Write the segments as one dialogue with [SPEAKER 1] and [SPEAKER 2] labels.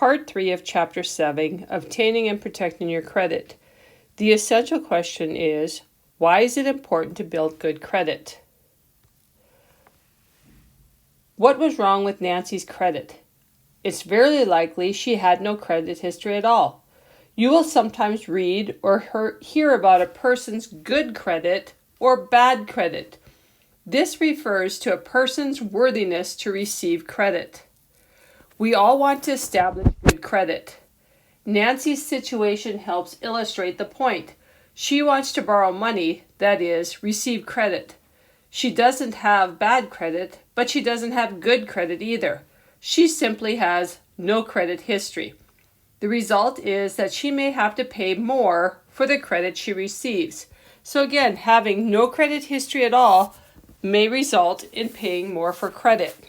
[SPEAKER 1] part 3 of Chapter 7, Obtaining and Protecting Your Credit. The essential question is, why is it important to build good credit? What was wrong with Nancy's credit? It's very likely she had no credit history at all. You will sometimes read or hear about a person's good credit or bad credit. This refers to a person's worthiness to receive credit. We all want to establish good credit. Nancy's situation helps illustrate the point. She wants to borrow money, that is, receive credit. She doesn't have bad credit, but she doesn't have good credit either. She simply has no credit history. The result is that she may have to pay more for the credit she receives. So again, having no credit history at all may result in paying more for credit.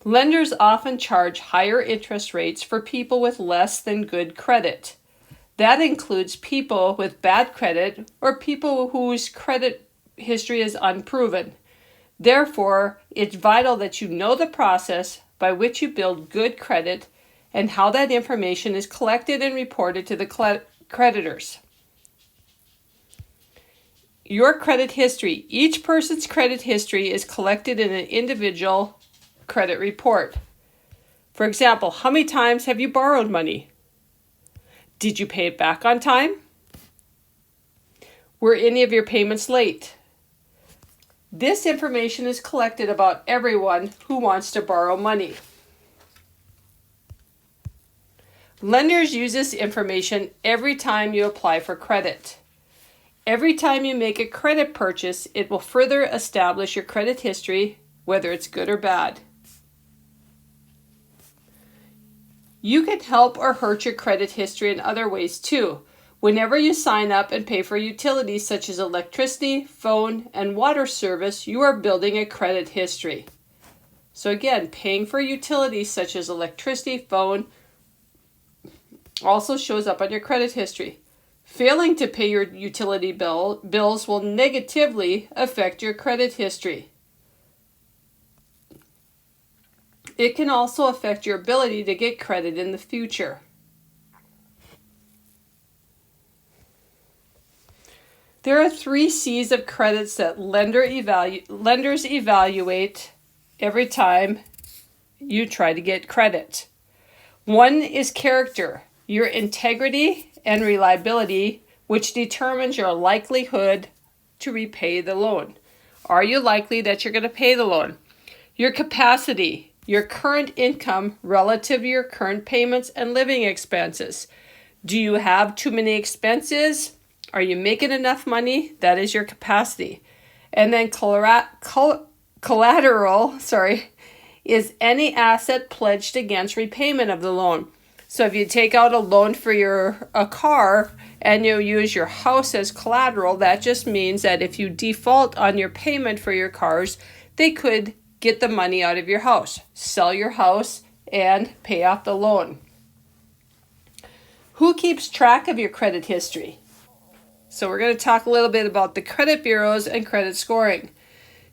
[SPEAKER 1] Lenders often charge higher interest rates for people with less than good credit. That includes people with bad credit or people whose credit history is unproven. Therefore, it's vital that you know the process by which you build good credit and how that information is collected and reported to the creditors. Your credit history. Each person's credit history is collected in an individual credit report. For example, how many times have you borrowed money? Did you pay it back on time? Were any of your payments late? This information is collected about everyone who wants to borrow money. Lenders use this information every time you apply for credit. Every time you make a credit purchase, it will further establish your credit history, whether it's good or bad. You can help or hurt your credit history in other ways too. Whenever you sign up and pay for utilities such as electricity, phone, and water service, you are building a credit history. So again, paying for utilities such as electricity, phone, also shows up on your credit history. Failing to pay your utility bills will negatively affect your credit history. It can also affect your ability to get credit in the future. There are 3 C's of credits that lenders evaluate every time you try to get credit. 1 is character, your integrity and reliability, which determines your likelihood to repay the loan. Are you likely that you're going to pay the loan? Your capacity, your current income relative to your current payments and living expenses. Do you have too many expenses? Are you making enough money? That is your capacity. And then collateral, is any asset pledged against repayment of the loan. So if you take out a loan for a car and you use your house as collateral, that just means that if you default on your payment for your cars, they could get the money out of your house, sell your house, and pay off the loan. Who keeps track of your credit history? So we're going to talk a little bit about the credit bureaus and credit scoring.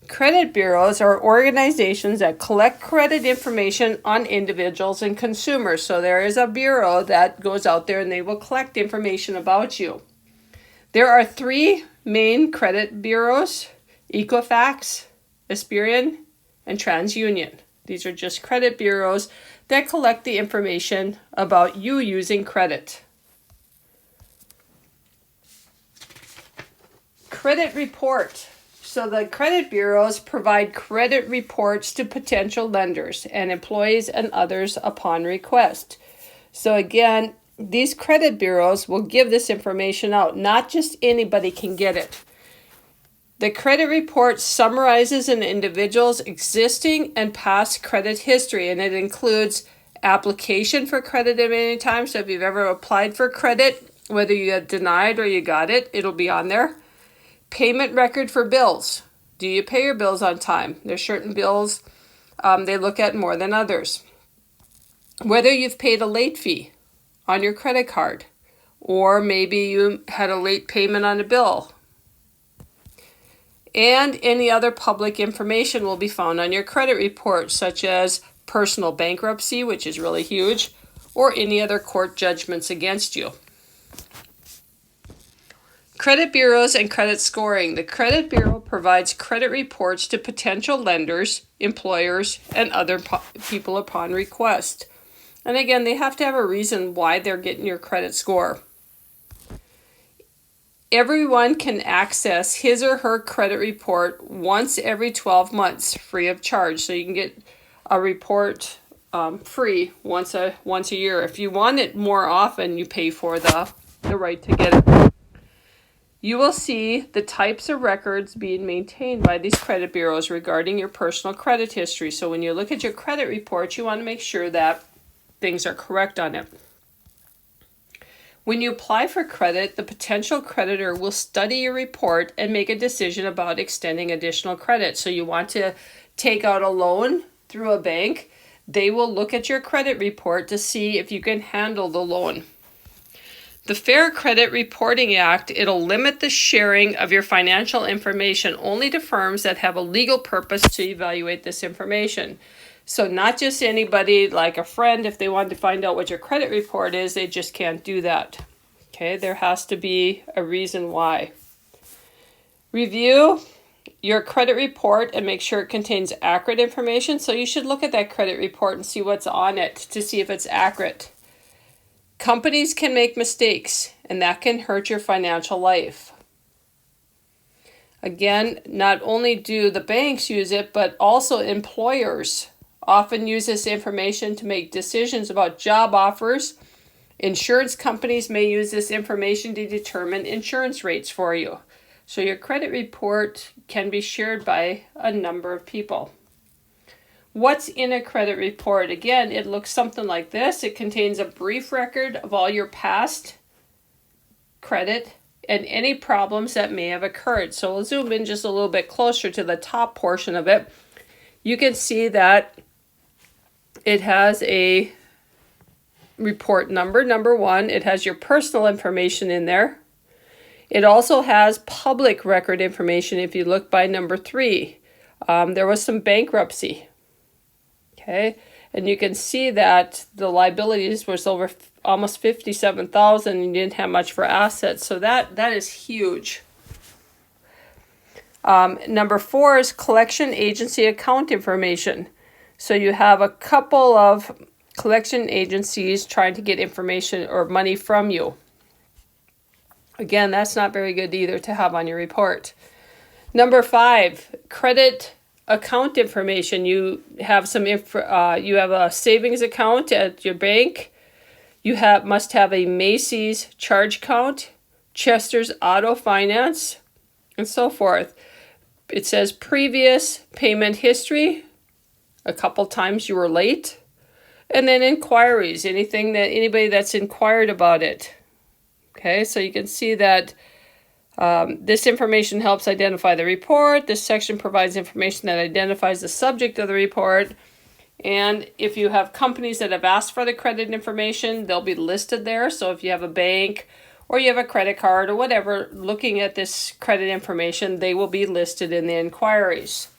[SPEAKER 1] Credit bureaus are organizations that collect credit information on individuals and consumers. So there is a bureau that goes out there and they will collect information about you. There are 3 main credit bureaus: Equifax, Experian, and TransUnion. These are just credit bureaus that collect the information about you using credit. Credit report. So the credit bureaus provide credit reports to potential lenders and employees and others upon request. So again, these credit bureaus will give this information out. Not just anybody can get it. The credit report summarizes an individual's existing and past credit history, and it includes application for credit at any time. So if you've ever applied for credit, whether you got denied or you got it, it'll be on there. Payment record for bills. Do you pay your bills on time? There's certain bills they look at more than others. Whether you've paid a late fee on your credit card, or maybe you had a late payment on a bill. And any other public information will be found on your credit report, such as personal bankruptcy, which is really huge, or any other court judgments against you. Credit bureaus and credit scoring. The credit bureau provides credit reports to potential lenders, employers, and other people upon request. And again, they have to have a reason why they're getting your credit score. Everyone can access his or her credit report once every 12 months, free of charge. So you can get a report free once a year. If you want it more often, you pay for the right to get it. You will see the types of records being maintained by these credit bureaus regarding your personal credit history. So when you look at your credit report, you want to make sure that things are correct on it. When you apply for credit, the potential creditor will study your report and make a decision about extending additional credit. So you want to take out a loan through a bank, they will look at your credit report to see if you can handle the loan. The Fair Credit Reporting Act, it'll limit the sharing of your financial information only to firms that have a legal purpose to evaluate this information. So not just anybody, like a friend, if they want to find out what your credit report is, they just can't do that. Okay, there has to be a reason why. Review your credit report and make sure it contains accurate information. So you should look at that credit report and see what's on it to see if it's accurate. Companies can make mistakes, and that can hurt your financial life. Again, not only do the banks use it, but also employers often use this information to make decisions about job offers. Insurance companies may use this information to determine insurance rates for you. So your credit report can be shared by a number of people. What's in a credit report? Again, it looks something like this. It contains a brief record of all your past credit and any problems that may have occurred. So we'll zoom in just a little bit closer to the top portion of it. You can see that it has a report number 1. It has your personal information in there. It also has public record information if you look by number 3. There was some bankruptcy. Okay, and you can see that the liabilities was over almost $57,000 and you didn't have much for assets. So that is huge. Number 4 is collection agency account information. So you have a couple of collection agencies trying to get information or money from you. Again, that's not very good either to have on your report. Number 5, credit account information. You have you have a savings account at your bank. You must have a Macy's charge account, Chester's Auto Finance, and so forth. It says previous payment history. A couple times you were late. And then inquiries, anybody that's inquired about it. Okay, so you can see that this information helps identify the report. This section provides information that identifies the subject of the report. And if you have companies that have asked for the credit information, they'll be listed there. So if you have a bank or you have a credit card or whatever, looking at this credit information, they will be listed in the inquiries.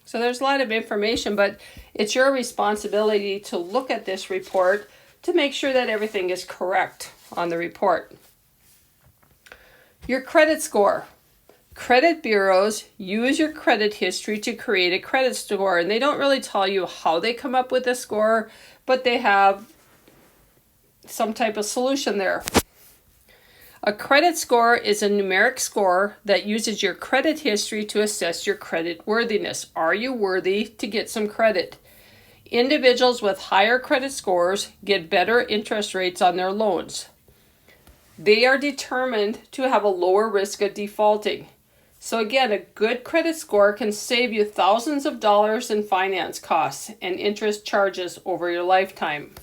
[SPEAKER 1] So there's a lot of information, but it's your responsibility to look at this report to make sure that everything is correct on the report. Your credit score. Credit bureaus use your credit history to create a credit score, and they don't really tell you how they come up with a score, but they have some type of solution there. A credit score is a numeric score that uses your credit history to assess your credit worthiness. Are you worthy to get some credit? Individuals with higher credit scores get better interest rates on their loans. They are determined to have a lower risk of defaulting. So again, a good credit score can save you thousands of dollars in finance costs and interest charges over your lifetime.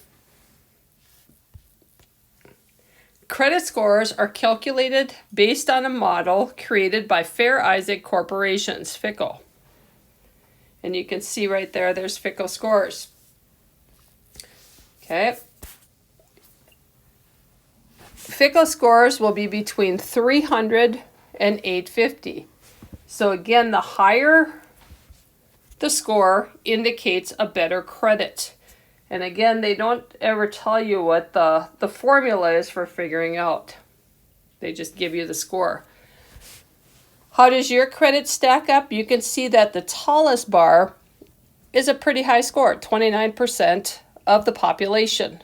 [SPEAKER 1] Credit scores are calculated based on a model created by Fair Isaac Corporations, FICO. And you can see right there, there's FICO scores. Okay. FICO scores will be between 300 and 850. So again, the higher the score indicates a better credit. And again, they don't ever tell you what the formula is for figuring out. They just give you the score. How does your credit stack up? You can see that the tallest bar is a pretty high score, 29% of the population.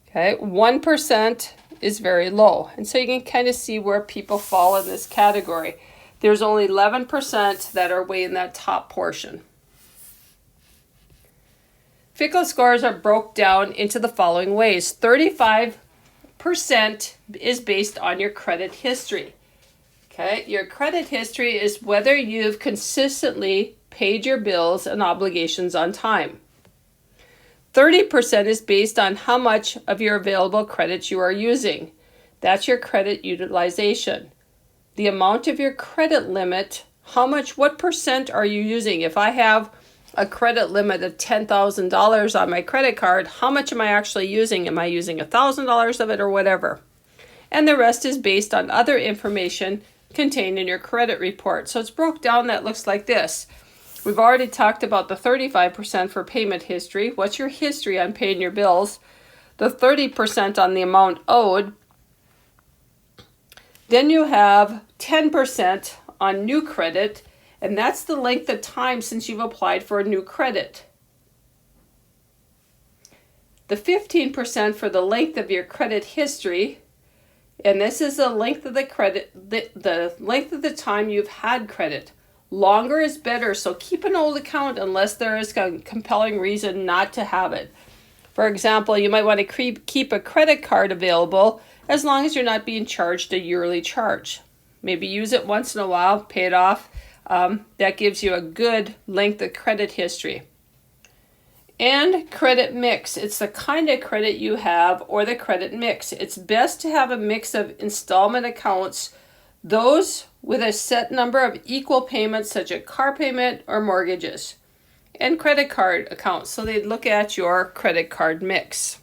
[SPEAKER 1] Okay, 1% is very low. And so you can kind of see where people fall in this category. There's only 11% that are way in that top portion. FICO scores are broke down into the following ways. 35% is based on your credit history. Okay, your credit history is whether you've consistently paid your bills and obligations on time. 30% is based on how much of your available credit you are using. That's your credit utilization. The amount of your credit limit, what percent are you using? If I have a credit limit of $10,000 on my credit card, how much am I actually using? Am I using $1,000 of it or whatever? And the rest is based on other information contained in your credit report. So it's broke down that looks like this. We've already talked about the 35% for payment history. What's your history on paying your bills? The 30% on the amount owed. Then you have 10% on new credit, and that's the length of time since you've applied for a new credit. The 15% for the length of your credit history, and this is the length of the credit, the length of the time you've had credit. Longer is better, so keep an old account unless there is a compelling reason not to have it. For example, you might want to keep a credit card available as long as you're not being charged a yearly charge. Maybe use it once in a while, pay it off. That gives you a good length of credit history. And credit mix. It's the kind of credit you have or the credit mix. It's best to have a mix of installment accounts, those with a set number of equal payments such as car payment or mortgages, and credit card accounts. So they'd look at your credit card mix.